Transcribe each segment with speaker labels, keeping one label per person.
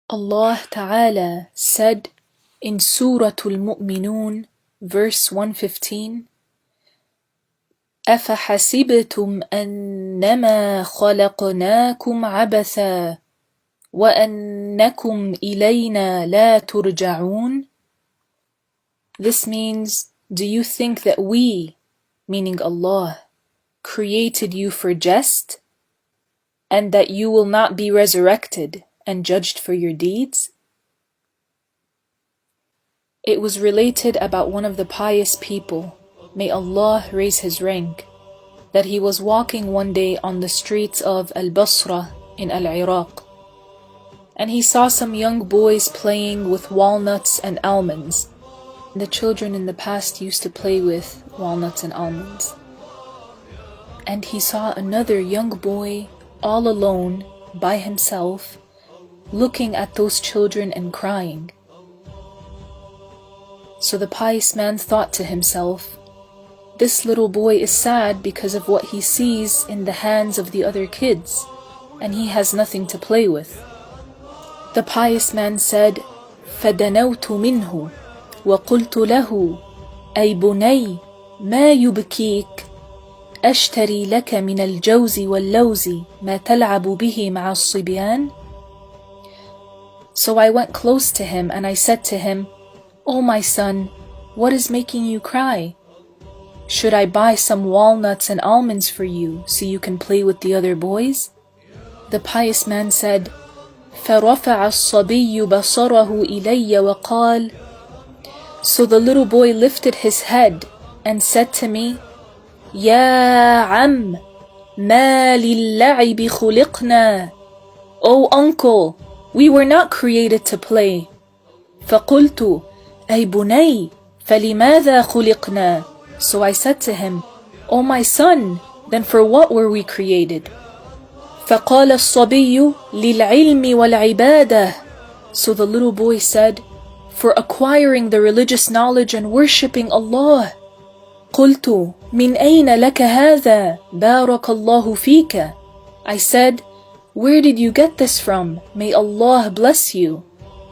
Speaker 1: Allah Ta'ala said in Sooratul-Mu'minoon, verse 115, أفحسبتم أنما خلقناكم عبثا وأنكم إلينا لا ترجعون. This means, do you think that we, meaning Allah, created you for jest, and that you will not be resurrected and judged for your deeds? It was related about one of the pious people, may Allah raise his rank, that he was walking one day on the streets of Al-Basra in Al-Iraq, and he saw some young boys playing with walnuts and almonds. The children in the past used to play with walnuts and almonds. And he saw another young boy all alone by himself, looking at those children and crying. So the pious man thought to himself, this little boy is sad because of what he sees in the hands of the other kids, and he has nothing to play with. The pious man said, فَدَنَوْتُ مِنْهُ وَقُلْتُ لَهُ أَيْ بُنَيْ مَا يُبْكِيكَ أشتري لك من الجوز واللوز ما تلعب به مع الصبيان. So I went close to him and I said to him, O my son, what is making you cry? Should I buy some walnuts and almonds for you so you can play with the other boys? The pious man said, فَرَفَعَ الصَّبِيُّ بَصَرَهُ إِلَيَّ وَقَالَ. So the little boy lifted his head and said to me, يا عم ما للعب خلقنا. O uncle, we were not created to play. فقلت أي بني فلماذا خلقنا. So I said to him, O my son, then for what were we created? فقال الصبي للعلم والعبادة. So the little boy said, for acquiring the religious knowledge and worshipping Allah. قلت من أين لك هذا بارك الله فيك. I said, where did you get this from? May Allah bless you.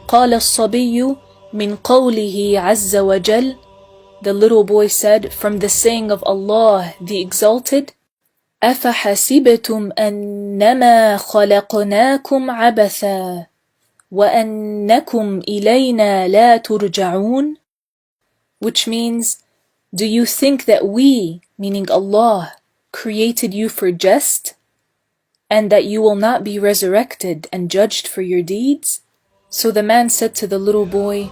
Speaker 1: قال الصبي من قوله عز وجل. The little boy said, from the saying of Allah the Exalted, أفحسبتم أنما خلقناكم عبثا وأنكم إلينا لا ترجعون. Which means, do you think that we, meaning Allah, created you for jest, and that you will not be resurrected and judged for your deeds? So the man said to the little boy,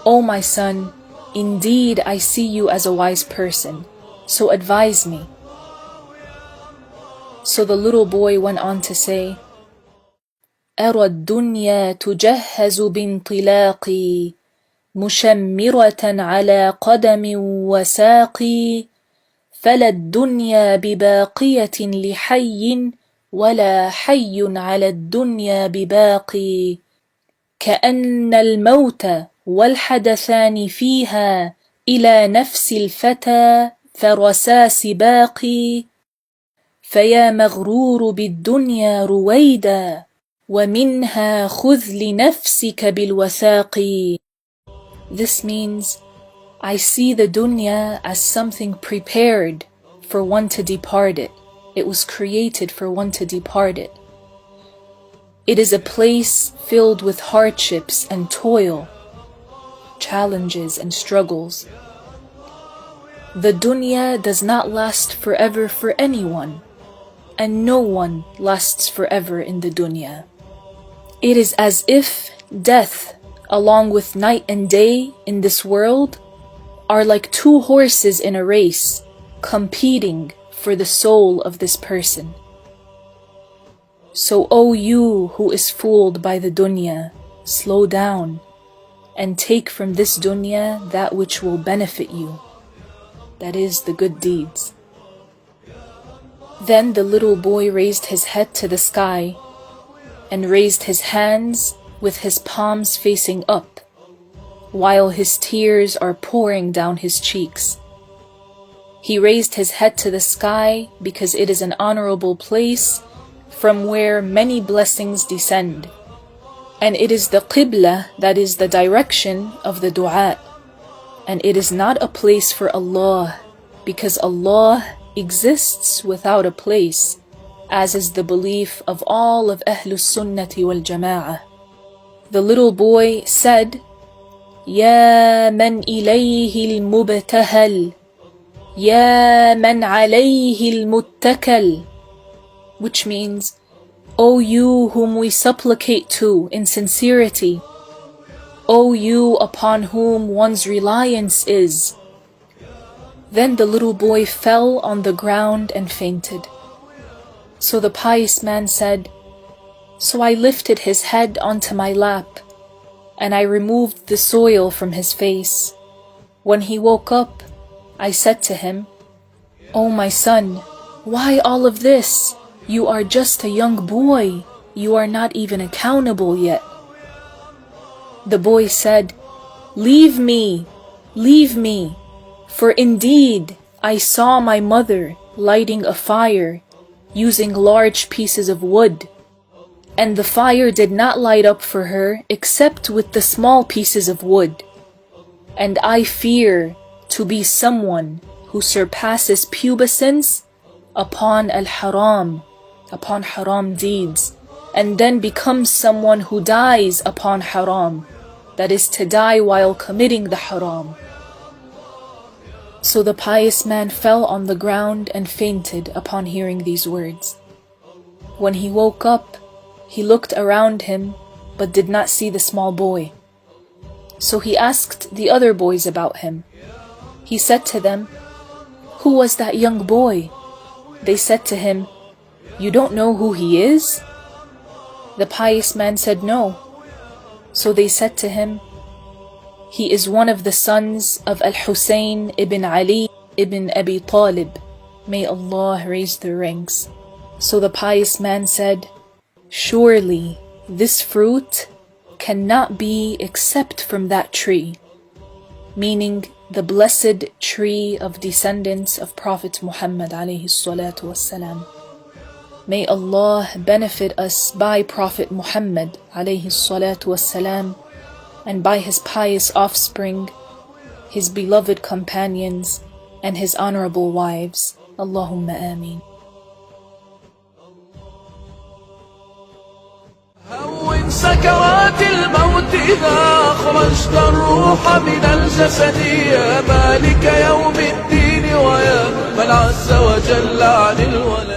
Speaker 1: O my son, indeed I see you as a wise person, so advise me. So the little boy went on to say, أرى الدنيا تجهز بانطلاقي مشمرة على قدم وساق فلا الدنيا بباقية لحي ولا حي على الدنيا بباقي كأن الموت والحدثان فيها إلى نفس الفتى فرسا سباقي فيا مغرور بالدنيا رويدا ومنها خذ لنفسك بالوثاق. This means, I see the dunya as something prepared for one to depart it. It was created for one to depart it. It is a place filled with hardships and toil, challenges and struggles. The dunya does not last forever for anyone, and no one lasts forever in the dunya. It is as if death, along with night and day in this world, are like two horses in a race, competing for the soul of this person. So, O you who is fooled by the dunya, slow down, and take from this dunya that which will benefit you, that is, the good deeds. Then the little boy raised his head to the sky, and raised his hands with his palms facing up, while his tears are pouring down his cheeks. He raised his head to the sky because it is an honorable place from where many blessings descend, And it is the qibla, that is the direction of the dua. And it is not a place for Allah, because Allah exists without a place, as is the belief of all of Ahlus Sunnati wal Jama'ah. The little boy said, Ya man ilayhi al-mubtahal, Ya man alayhi al-muttakal, which means, O you whom we supplicate to in sincerity, O you upon whom one's reliance is. Then the little boy fell on the ground and fainted. So the pious man said, So I lifted his head onto my lap, and I removed the soil from his face. When he woke up, I said to him, O my son, why all of this? You are just a young boy. You are not even accountable yet. The boy said, Leave me, for indeed I saw my mother lighting a fire using large pieces of wood, and the fire did not light up for her except with the small pieces of wood. And I fear to be someone who surpasses pubescence upon al-haram, upon haram deeds, and then becomes someone who dies upon haram, that is to die while committing the haram. So the pious man fell on the ground and fainted upon hearing these words. When he woke up, he looked around him but did not see the small boy. So he asked the other boys about him. He said to them, Who was that young boy? They said to him, You don't know who he is? The pious man said, No. So they said to him, He is one of the sons of Al-Husayn ibn Ali ibn Abi Talib. May Allah raise their ranks. So the pious man said, Surely this fruit cannot be except from that tree, meaning the blessed tree of descendants of Prophet Muhammad alayhi salatu wassalam. May Allah benefit us by Prophet Muhammad alayhi salatu wassalam, and by his pious offspring, his beloved companions, and his honorable wives. Allahumma ameen.
Speaker 2: هون سكرات الموت إذا أخرجت الروح من الجسد يا مالك يوم الدين ويا من عز وجل عن الولد